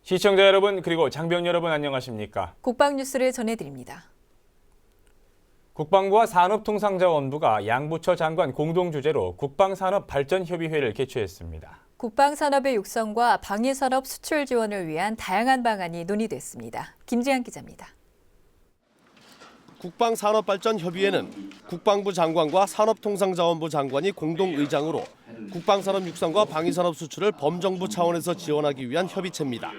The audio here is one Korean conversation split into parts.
시청자 여러분 그리고 장병 여러분 안녕하십니까? 국방뉴스를 전해드립니다. 국방부와 산업통상자원부가 양부처 장관 공동주재로 국방산업발전협의회를 개최했습니다. 국방산업의 육성과 방위산업 수출 지원을 위한 다양한 방안이 논의됐습니다. 김지한 기자입니다. 국방산업발전협의회는 국방부 장관과 산업통상자원부 장관이 공동의장으로 국방산업 육성과 방위산업 수출을 범정부 차원에서 지원하기 위한 협의체입니다.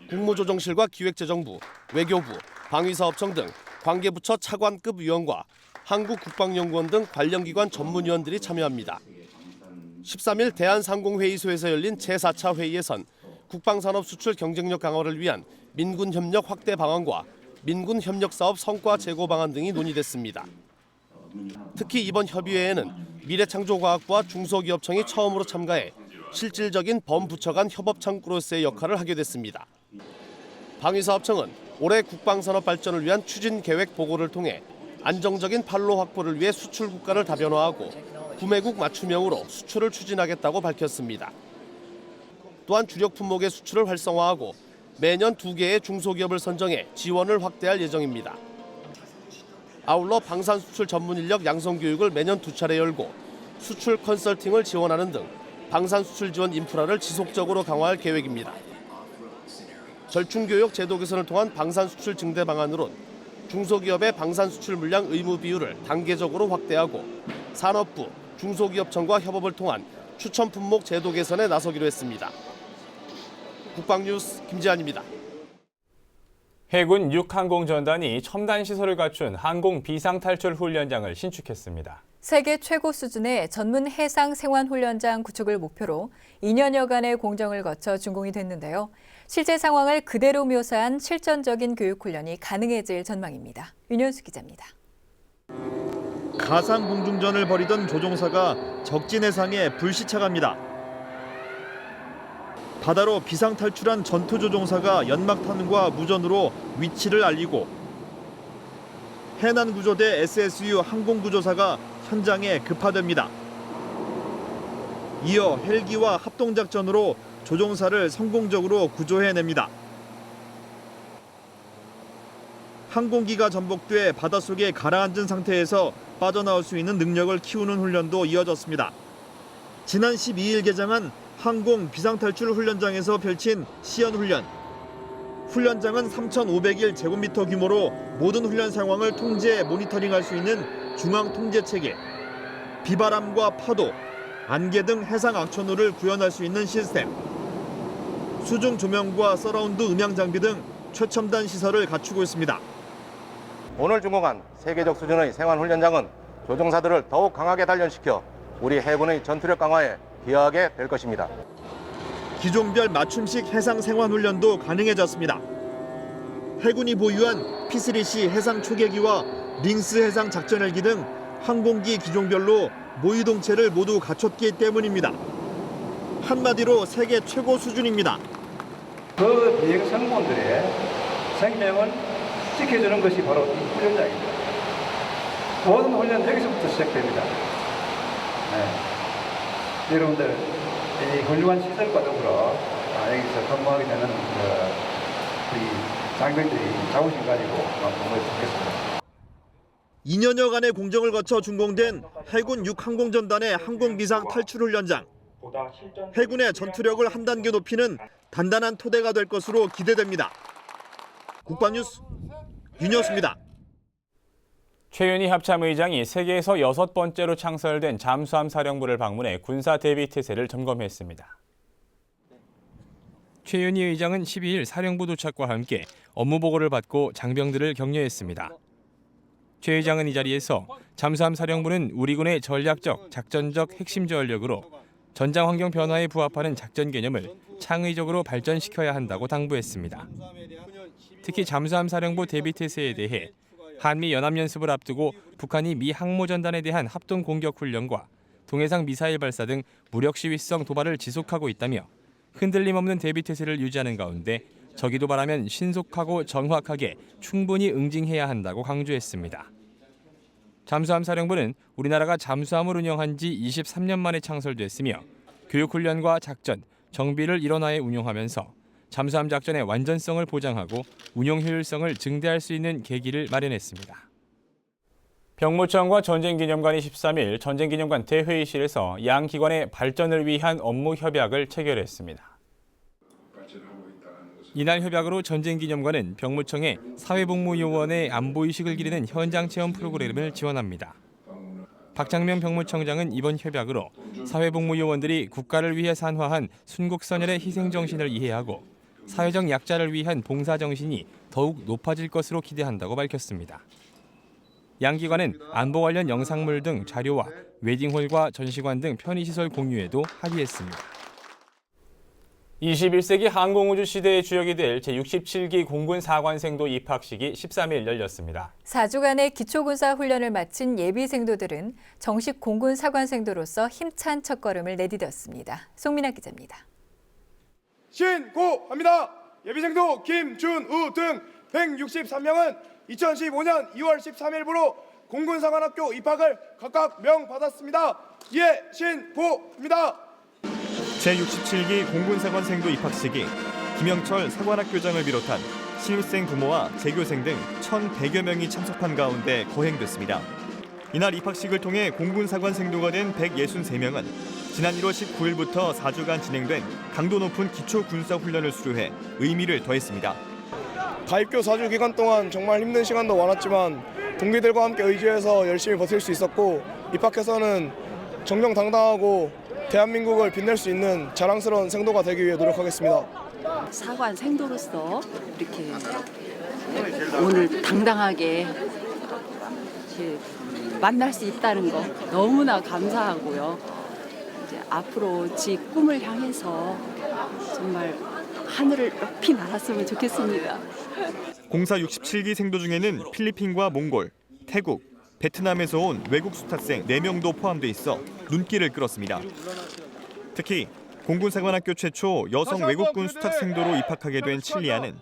국무조정실과 기획재정부, 외교부, 방위사업청 등 관계부처 차관급 위원과 한국국방연구원 등 관련기관 전문위원들이 참여합니다. 13일 대한상공회의소에서 열린 제4차 회의에선 국방산업 수출 경쟁력 강화를 위한 민군협력 확대 방안과 민군협력사업 성과 제고 방안 등이 논의됐습니다. 특히 이번 협의회에는 미래창조과학부와 중소기업청이 처음으로 참가해 실질적인 범부처 간 협업 창구로서의 역할을 하게 됐습니다. 방위사업청은 올해 국방산업 발전을 위한 추진 계획 보고를 통해 안정적인 판로 확보를 위해 수출 국가를 다변화하고 구매국 맞춤형으로 수출을 추진하겠다고 밝혔습니다. 또한 주력 품목의 수출을 활성화하고 매년 2개의 중소기업을 선정해 지원을 확대할 예정입니다. 아울러 방산수출 전문 인력 양성 교육을 매년 2차례 열고 수출 컨설팅을 지원하는 등 방산수출 지원 인프라를 지속적으로 강화할 계획입니다. 절충교육 제도 개선을 통한 방산수출 증대 방안으론 중소기업의 방산수출 물량 의무 비율을 단계적으로 확대하고 산업부, 중소기업청과 협업을 통한 추천 품목 제도 개선에 나서기로 했습니다. 국방뉴스 김지한입니다. 해군 6항공전단이 첨단 시설을 갖춘 항공 비상탈출 훈련장을 신축했습니다. 세계 최고 수준의 전문 해상 생환 훈련장 구축을 목표로 2년여간의 공정을 거쳐 준공이 됐는데요. 실제 상황을 그대로 묘사한 실전적인 교육 훈련이 가능해질 전망입니다. 윤현수 기자입니다. 가상 공중전을 벌이던 조종사가 적진 해상에 불시착합니다. 바다로 비상탈출한 전투조종사가 연막탄과 무전으로 위치를 알리고 해난구조대 SSU 항공구조사가 현장에 급파됩니다. 이어 헬기와 합동작전으로 조종사를 성공적으로 구조해냅니다. 항공기가 전복돼 바닷속에 가라앉은 상태에서 빠져나올 수 있는 능력을 키우는 훈련도 이어졌습니다. 지난 12일 개장한 항공 비상탈출 훈련장에서 펼친 시연훈련. 훈련장은 3,501제곱미터 규모로 모든 훈련 상황을 통제, 모니터링할 수 있는 중앙통제체계, 비바람과 파도, 안개 등 해상 악천후를 구현할 수 있는 시스템, 수중 조명과 서라운드 음향 장비 등 최첨단 시설을 갖추고 있습니다. 오늘 준공한 세계적 수준의 생활훈련장은 조종사들을 더욱 강하게 단련시켜 우리 해군의 전투력 강화에 기여하게 될 것입니다. 기종별 맞춤식 해상 생활 훈련도 가능해졌습니다. 해군이 보유한 P3C 해상 초계기와 링스 해상 작전 헬기 등 항공기 기종별로 모의동체를 모두 갖췄기 때문입니다. 한마디로 세계 최고 수준입니다. 그 비행 승무원들의 생명을 지켜주는 것이 바로 이 훈련장입니다. 모든 훈련 여기서부터 시작됩니다. 여러분들 이 훌륭한 시설과 더불어 여기서 근무하게 되는 우리 장병들이 자부심 가지고 근무해 주겠습니다. 2년여간의 공정을 거쳐 준공된 해군 6항공전단의 항공비상 탈출훈련장. 해군의 전투력을 한 단계 높이는 단단한 토대가 될 것으로 기대됩니다. 국방뉴스 윤여수입니다. 최윤희 합참의장이 세계에서 6번째로 창설된 잠수함 사령부를 방문해 군사 대비 태세를 점검했습니다. 최윤희 의장은 12일 사령부 도착과 함께 업무 보고를 받고 장병들을 격려했습니다. 최 의장은 이 자리에서 잠수함 사령부는 우리 군의 전략적, 작전적 핵심 전력으로 전장 환경 변화에 부합하는 작전 개념을 창의적으로 발전시켜야 한다고 당부했습니다. 특히 잠수함 사령부 대비 태세에 대해 한미 연합연습을 앞두고 북한이 미 항모전단에 대한 합동 공격 훈련과 동해상 미사일 발사 등 무력 시위성 도발을 지속하고 있다며 흔들림 없는 대비 태세를 유지하는 가운데 적이 도발하면 신속하고 정확하게 충분히 응징해야 한다고 강조했습니다. 잠수함 사령부는 우리나라가 잠수함을 운영한 지 23년 만에 창설됐으며 교육훈련과 작전, 정비를 일원화해 운영하면서 잠수함 작전의 완전성을 보장하고 운용 효율성을 증대할 수 있는 계기를 마련했습니다. 병무청과 전쟁기념관이 13일 전쟁기념관 대회의실에서 양 기관의 발전을 위한 업무 협약을 체결했습니다. 이날 협약으로 전쟁기념관은 병무청의 사회복무요원의 안보의식을 기리는 현장 체험 프로그램을 지원합니다. 박장면 병무청장은 이번 협약으로 사회복무요원들이 국가를 위해 산화한 순국선열의 희생정신을 이해하고 사회적 약자를 위한 봉사정신이 더욱 높아질 것으로 기대한다고 밝혔습니다. 양 기관은 안보 관련 영상물 등 자료와 웨딩홀과 전시관 등 편의시설 공유에도 합의했습니다. 21세기 항공우주 시대의 주역이 될 제67기 공군사관생도 입학식이 13일 열렸습니다. 4주간의 기초군사 훈련을 마친 예비생도들은 정식 공군사관생도로서 힘찬 첫걸음을 내디뎠습니다. 송민아 기자입니다. 신고합니다. 예비생도 김준우 등 163명은 2015년 2월 13일부로 공군사관학교 입학을 각각 명받았습니다. 예, 신고합니다. 제67기 공군사관생도 입학식이 김영철 사관학교장을 비롯한 신입생 부모와 재교생 등 1,100여 명이 참석한 가운데 거행됐습니다. 이날 입학식을 통해 공군사관생도가 된 163명은 지난 1월 19일부터 4주간 진행된 강도 높은 기초군사훈련을 수료해 의미를 더했습니다. 가입교 4주 기간 동안 정말 힘든 시간도 많았지만 동기들과 함께 의지해서 열심히 버틸 수 있었고 입학해서는 정정당당하고 대한민국을 빛낼 수 있는 자랑스러운 생도가 되기 위해 노력하겠습니다. 사관 생도로서 이렇게 오늘 당당하게 만날 수 있다는 거 너무나 감사하고요. 이제 앞으로 제 꿈을 향해서 정말 하늘을 높이 날았으면 좋겠습니다. 공사 67기 생도 중에는 필리핀과 몽골, 태국, 베트남에서 온 외국 수탁생 4명도 포함돼 있어 눈길을 끌었습니다. 특히 공군사관학교 최초 여성 외국군 수탁생도로 입학하게 된 칠리아는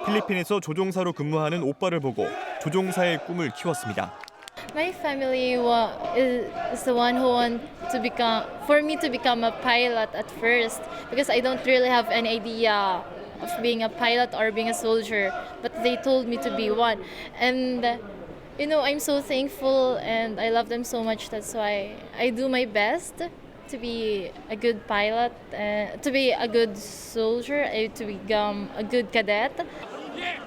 필리핀에서 조종사로 근무하는 오빠를 보고 조종사의 꿈을 키웠습니다. My family is the one who want to become, for me to become a pilot at first, because I don't really have any idea of being a pilot or being a soldier, but they told me to be one. And you know, I'm so thankful and I love them so much. That's why I do my best to be a good pilot, to be a good soldier, to become a good cadet.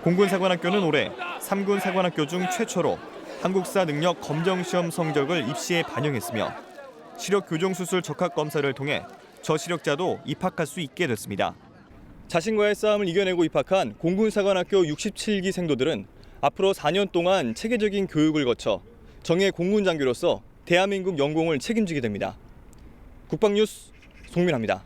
공군사관학교는 올해 3군 사관학교 중 최초로 한국사 능력 검정시험 성적을 입시에 반영했으며 시력 교정수술 적합 검사를 통해 저시력자도 입학할 수 있게 됐습니다. 자신과의 싸움을 이겨내고 입학한 공군사관학교 67기 생도들은 앞으로 4년 동안 체계적인 교육을 거쳐 정예 공군장교로서 대한민국 영공을 책임지게 됩니다. 국방뉴스 송민아입니다.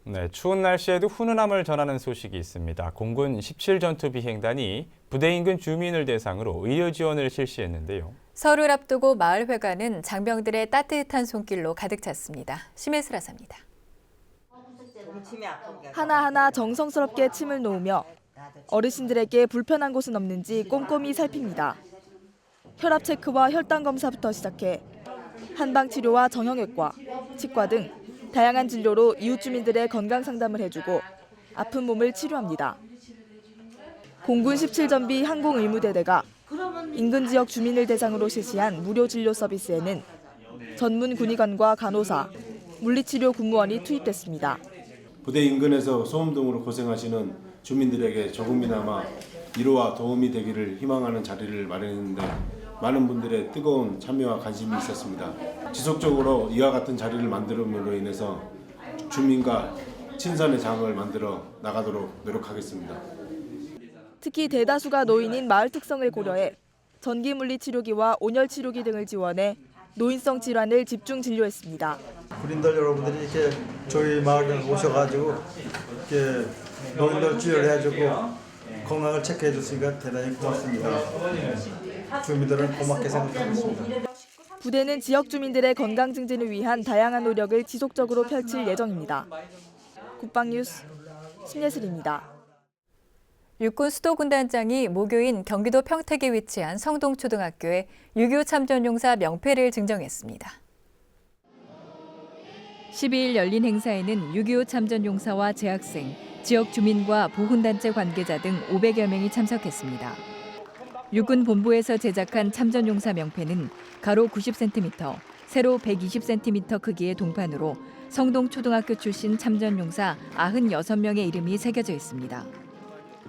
네, 추운 날씨에도 훈훈함을 전하는 소식이 있습니다. 공군 17전투 비행단이 부대 인근 주민을 대상으로 의료 지원을 실시했는데요. 설을 앞두고 마을회관은 장병들의 따뜻한 손길로 가득 찼습니다. 심혜슬 아사입니다. 하나하나 정성스럽게 침을 놓으며 어르신들에게 불편한 곳은 없는지 꼼꼼히 살핍니다. 혈압 체크와 혈당 검사부터 시작해 한방 치료와 정형외과, 치과 등 다양한 진료로 이웃 주민들의 건강 상담을 해주고 아픈 몸을 치료합니다. 공군 17전비 항공의무대대가 인근 지역 주민을 대상으로 실시한 무료 진료 서비스에는 전문 군의관과 간호사, 물리치료 군무원이 투입됐습니다. 부대 인근에서 소음 등으로 고생하시는 주민들에게 조금이나마 위로와 도움이 되기를 희망하는 자리를 마련했는데 많은 분들의 뜨거운 참여와 관심이 있었습니다. 지속적으로 이와 같은 자리를 만들므로 인해서 주민과 친선의 장을 만들어 나가도록 노력하겠습니다. 특히 대다수가 노인인 마을 특성을 고려해 전기물리치료기와 온열치료기 등을 지원해 노인성 질환을 집중 진료했습니다. 군인들 여러분들이 이렇게 저희 마을에 오셔가지고 이렇게 노인들 치료를 해주고 건강을 체크해 줬으니까 대단히 고맙습니다. 주민들은 고맙게 생각하고 있습니다. 부대는 지역 주민들의 건강 증진을 위한 다양한 노력을 지속적으로 펼칠 예정입니다. 국방뉴스 심예슬입니다. 육군 수도군단장이 모교인 경기도 평택에 위치한 성동초등학교에 6.25 참전용사 명패를 증정했습니다. 12일 열린 행사에는 6.25 참전용사와 재학생, 지역 주민과 보훈단체 관계자 등 500여 명이 참석했습니다. 육군 본부에서 제작한 참전용사 명패는 가로 90cm, 세로 120cm 크기의 동판으로 성동초등학교 출신 참전용사 96명의 이름이 새겨져 있습니다.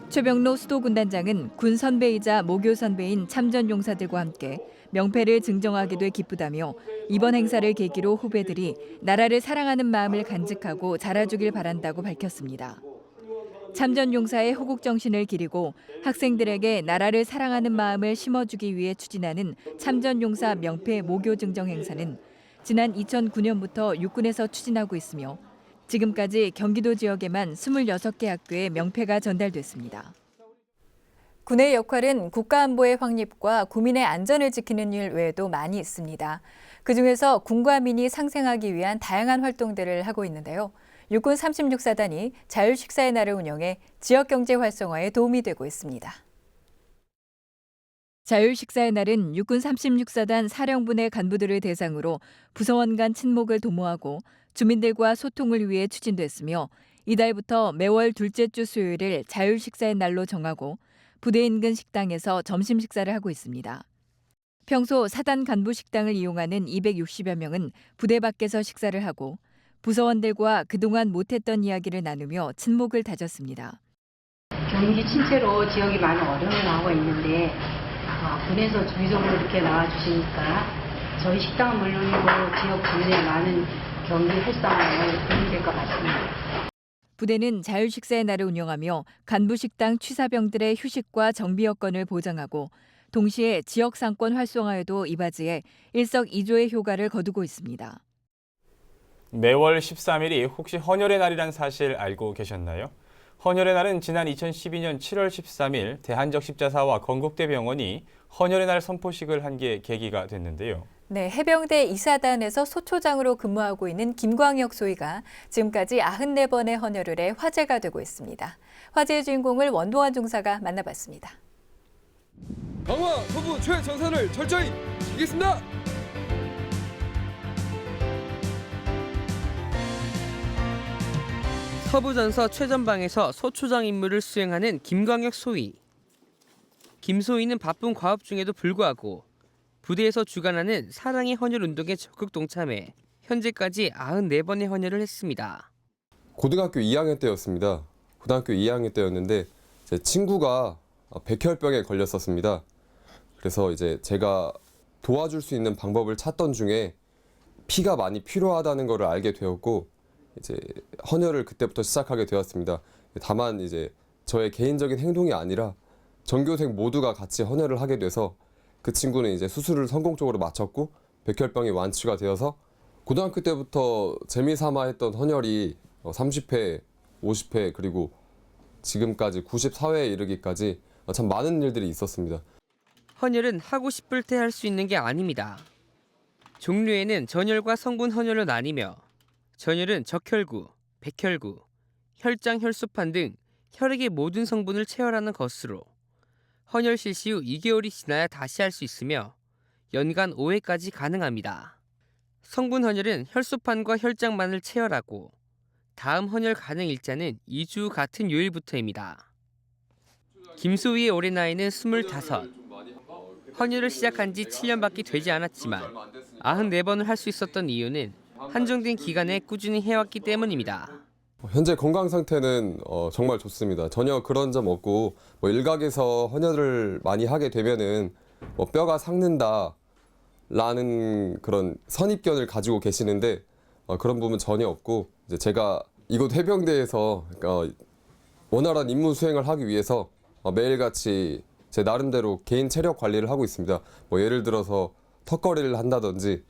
최병로 수도군단장은 군 선배이자 모교 선배인 참전용사들과 함께 명패를 증정하게 돼 기쁘다며 이번 행사를 계기로 후배들이 나라를 사랑하는 마음을 간직하고 자라주길 바란다고 밝혔습니다. 참전용사의 호국정신을 기리고 학생들에게 나라를 사랑하는 마음을 심어주기 위해 추진하는 참전용사 명패 모교 증정 행사는 지난 2009년부터 육군에서 추진하고 있으며 지금까지 경기도 지역에만 26개 학교에 명패가 전달됐습니다. 군의 역할은 국가안보의 확립과 국민의 안전을 지키는 일 외에도 많이 있습니다. 그중에서 군과 민이 상생하기 위한 다양한 활동들을 하고 있는데요. 육군 36사단이 자율식사의 날을 운영해 지역경제 활성화에 도움이 되고 있습니다. 자율식사의 날은 육군 36사단 사령부내 간부들을 대상으로 부서원 간 친목을 도모하고 주민들과 소통을 위해 추진됐으며 이달부터 매월 둘째 주 수요일을 자율식사의 날로 정하고 부대 인근 식당에서 점심 식사를 하고 있습니다. 평소 사단 간부 식당을 이용하는 260여 명은 부대 밖에서 식사를 하고 부서원들과 그동안 못했던 이야기를 나누며 친목을 다졌습니다. 경기 침체로 지역이 많은 어려움을 나오고 있는데 군에서 주기적으로 이렇게 나와주시니까 저희 식당은 물론이고 지역 주민의 많은 경기 활성화에 도움이 될 것 같습니다. 부대는 자율식사의 날을 운영하며 간부식당 취사병들의 휴식과 정비 여건을 보장하고 동시에 지역 상권 활성화에도 이바지해 일석이조의 효과를 거두고 있습니다. 매월 13일이 혹시 헌혈의 날이란 사실 알고 계셨나요? 헌혈의 날은 지난 2012년 7월 13일 대한적 십자사와 건국대병원이 헌혈의 날 선포식을 한 게 계기가 됐는데요. 네, 해병대 2사단에서 소초장으로 근무하고 있는 김광혁 소위가 지금까지 94번의 헌혈을 해 화제가 되고 있습니다. 화제의 주인공을 원동환 중사가 만나봤습니다. 강화 서부 최정선을 철저히 지키겠습니다. 서부전서 최전방에서 소초장 임무를 수행하는 김광혁 소위. 김 소위는 바쁜 과업 중에도 불구하고 부대에서 주관하는 사랑의 헌혈 운동에 적극 동참해 현재까지 94번의 헌혈을 했습니다. 고등학교 2학년 때였습니다. 고등학교 2학년 때였는데 제 친구가 백혈병에 걸렸었습니다. 그래서 이제 제가 도와줄 수 있는 방법을 찾던 중에 피가 많이 필요하다는 것을 알게 되었고 이제 헌혈을 그때부터 시작하게 되었습니다. 다만 이제 저의 개인적인 행동이 아니라 전교생 모두가 같이 헌혈을 하게 돼서 그 친구는 이제 수술을 성공적으로 마쳤고 백혈병이 완치가 되어서 고등학교 때부터 재미삼아 했던 헌혈이 30회, 50회 그리고 지금까지 94회에 이르기까지 참 많은 일들이 있었습니다. 헌혈은 하고 싶을 때 할 수 있는 게 아닙니다. 종류에는 전혈과 성분 헌혈로 나뉘며 전혈은 적혈구, 백혈구, 혈장, 혈소판 등 혈액의 모든 성분을 체혈하는 것으로 헌혈 실시 후 2개월이 지나야 다시 할 수 있으며 연간 5회까지 가능합니다. 성분 헌혈은 혈소판과 혈장만을 체혈하고 다음 헌혈 가능 일자는 2주 후 같은 요일부터입니다. 김소희의 올해 나이는 25. 헌혈을 시작한 지 7년밖에 되지 않았지만 94번을 할 수 있었던 이유는 한정된 기간에 꾸준히 해왔기 때문입니다. 현재 건강 상태는 정말 좋습니다. 전혀 그런 점 없고 일각에서 헌혈을 많이 하게 되면은 뼈가 삭는다라는 그런 선입견을 가지고 계시는데 그런 부분 전혀 없고 이제 제가 이곳 해병대에서 원활한 임무 수행을 하기 위해서 매일같이 제 나름대로 개인 체력 관리를 하고 있습니다. 예를 들어서 턱걸이를 한다든지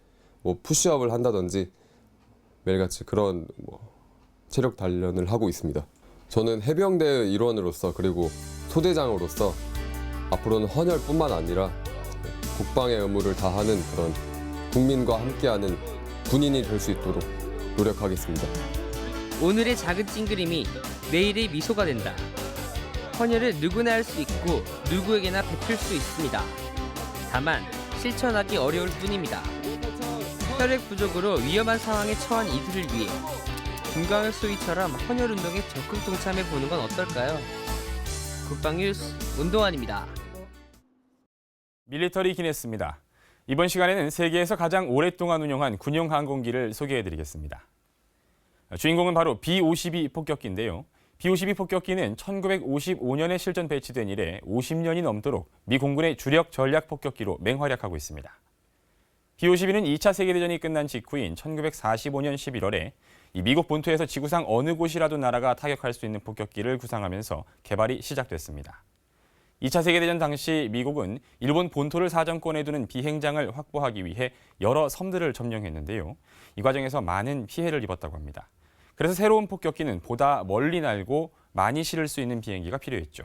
푸시업을 한다든지 매일같이 그런 체력 단련을 하고 있습니다. 저는 해병대의 일원으로서 그리고 소대장으로서 앞으로는 헌혈뿐만 아니라 국방의 의무를 다하는 그런 국민과 함께하는 군인이 될 수 있도록 노력하겠습니다. 오늘의 작은 찡그림이 내일의 미소가 된다. 헌혈은 누구나 할 수 있고 누구에게나 베풀 수 있습니다. 다만 실천하기 어려울 뿐입니다. 혈액 부족으로 위험한 상황에 처한 이들을 위해 김광혁 소위처럼 헌혈 운동에 적극 동참해 보는 건 어떨까요? 국방뉴스 운동환입니다. 밀리터리 기네스입니다. 이번 시간에는 세계에서 가장 오랫동안 운영한 군용 항공기를 소개해드리겠습니다. 주인공은 바로 B-52 폭격기인데요. B-52 폭격기는 1955년에 실전 배치된 이래 50년이 넘도록 미 공군의 주력 전략 폭격기로 맹활약하고 있습니다. B-52는 2차 세계대전이 끝난 직후인 1945년 11월에 이 미국 본토에서 지구상 어느 곳이라도 나라가 타격할 수 있는 폭격기를 구상하면서 개발이 시작됐습니다. 2차 세계대전 당시 미국은 일본 본토를 사정권에 두는 비행장을 확보하기 위해 여러 섬들을 점령했는데요. 이 과정에서 많은 피해를 입었다고 합니다. 그래서 새로운 폭격기는 보다 멀리 날고 많이 실을 수 있는 비행기가 필요했죠.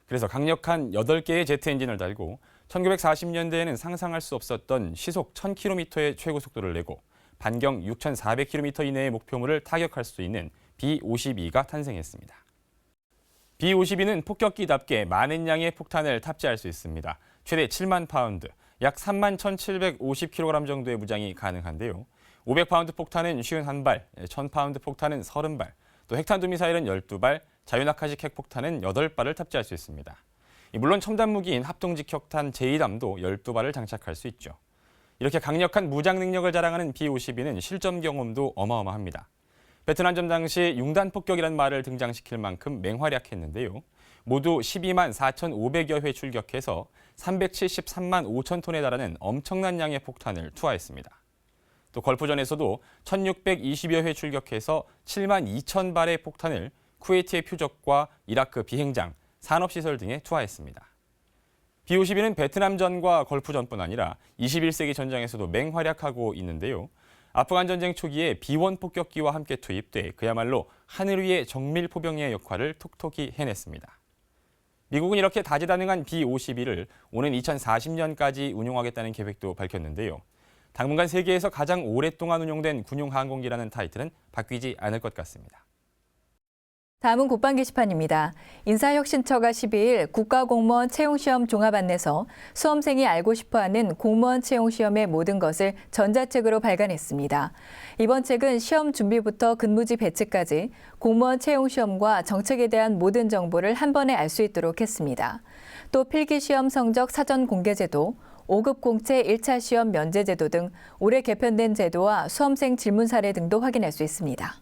그래서 강력한 8개의 제트 엔진을 달고 1940년대에는 상상할 수 없었던 시속 1000km의 최고 속도를 내고 반경 6400km 이내의 목표물을 타격할 수 있는 B-52가 탄생했습니다. B-52는 폭격기답게 많은 양의 폭탄을 탑재할 수 있습니다. 최대 7만 파운드, 약 3만 1,750kg 정도의 무장이 가능한데요. 500파운드 폭탄은 51발, 1000파운드 폭탄은 30발, 또 핵탄두 미사일은 12발, 자유낙하식 핵폭탄은 8발을 탑재할 수 있습니다. 물론 첨단 무기인 합동직격탄 제2담도 12발을 장착할 수 있죠. 이렇게 강력한 무장 능력을 자랑하는 B-52는 실전 경험도 어마어마합니다. 베트남전 당시 융단 폭격이라는 말을 등장시킬 만큼 맹활약했는데요. 모두 12만 4,500여 회 출격해서 373만 5천 톤에 달하는 엄청난 양의 폭탄을 투하했습니다. 또 걸프전에서도 1,620여 회 출격해서 7만 2천 발의 폭탄을 쿠웨이트의 표적과 이라크 비행장, 산업시설 등에 투하했습니다. B-52는 베트남전과 걸프전뿐 아니라 21세기 전장에서도 맹활약하고 있는데요. 아프간 전쟁 초기에 B-1 폭격기와 함께 투입돼 그야말로 하늘 위의 정밀 포병의 역할을 톡톡히 해냈습니다. 미국은 이렇게 다재다능한 B-52를 오는 2040년까지 운용하겠다는 계획도 밝혔는데요. 당분간 세계에서 가장 오랫동안 운용된 군용 항공기라는 타이틀은 바뀌지 않을 것 같습니다. 다음은 국방 게시판입니다. 인사혁신처가 12일 국가공무원 채용시험 종합 안내서 수험생이 알고 싶어하는 공무원 채용시험의 모든 것을 전자책으로 발간했습니다. 이번 책은 시험 준비부터 근무지 배치까지 공무원 채용시험과 정책에 대한 모든 정보를 한 번에 알 수 있도록 했습니다. 또 필기시험 성적 사전 공개제도, 5급 공채 1차 시험 면제제도 등 올해 개편된 제도와 수험생 질문 사례 등도 확인할 수 있습니다.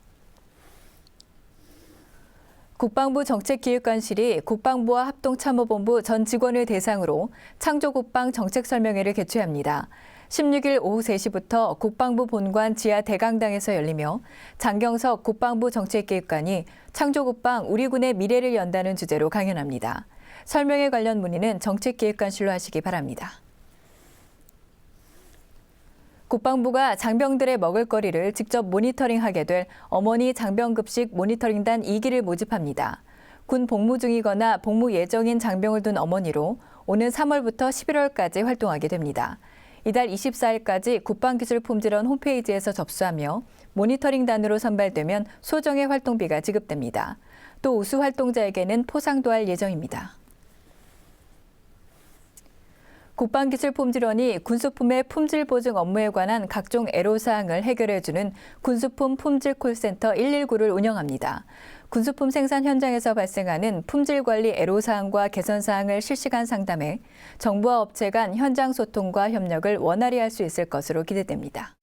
국방부 정책기획관실이 국방부와 합동참모본부 전 직원을 대상으로 창조국방 정책설명회를 개최합니다. 16일 오후 3시부터 국방부 본관 지하 대강당에서 열리며 장경석 국방부 정책기획관이 창조국방 우리 군의 미래를 연다는 주제로 강연합니다. 설명회 관련 문의는 정책기획관실로 하시기 바랍니다. 국방부가 장병들의 먹을거리를 직접 모니터링하게 될 어머니 장병급식 모니터링단 2기를 모집합니다. 군 복무 중이거나 복무 예정인 장병을 둔 어머니로 오는 3월부터 11월까지 활동하게 됩니다. 이달 24일까지 국방기술품질원 홈페이지에서 접수하며 모니터링단으로 선발되면 소정의 활동비가 지급됩니다. 또 우수 활동자에게는 포상도 할 예정입니다. 국방기술품질원이 군수품의 품질 보증 업무에 관한 각종 애로사항을 해결해주는 군수품 품질 콜센터 119를 운영합니다. 군수품 생산 현장에서 발생하는 품질 관리 애로사항과 개선사항을 실시간 상담해 정부와 업체 간 현장 소통과 협력을 원활히 할 수 있을 것으로 기대됩니다.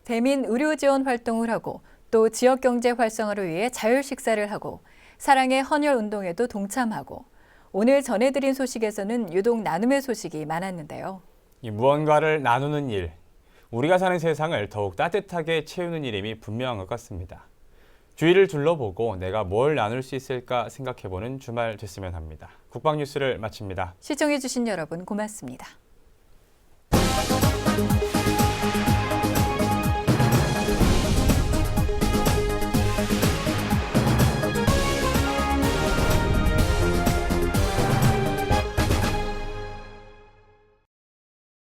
대민 의료 지원 활동을 하고 또 지역 경제 활성화를 위해 자율 식사를 하고 사랑의 헌혈 운동에도 동참하고 오늘 전해드린 소식에서는 유독 나눔의 소식이 많았는데요. 무언가를 나누는 일, 우리가 사는 세상을 더욱 따뜻하게 채우는 일임이 분명한 것 같습니다. 주위를 둘러보고 내가 뭘 나눌 수 있을까 생각해보는 주말 됐으면 합니다. 국방뉴스를 마칩니다. 시청해주신 여러분 고맙습니다.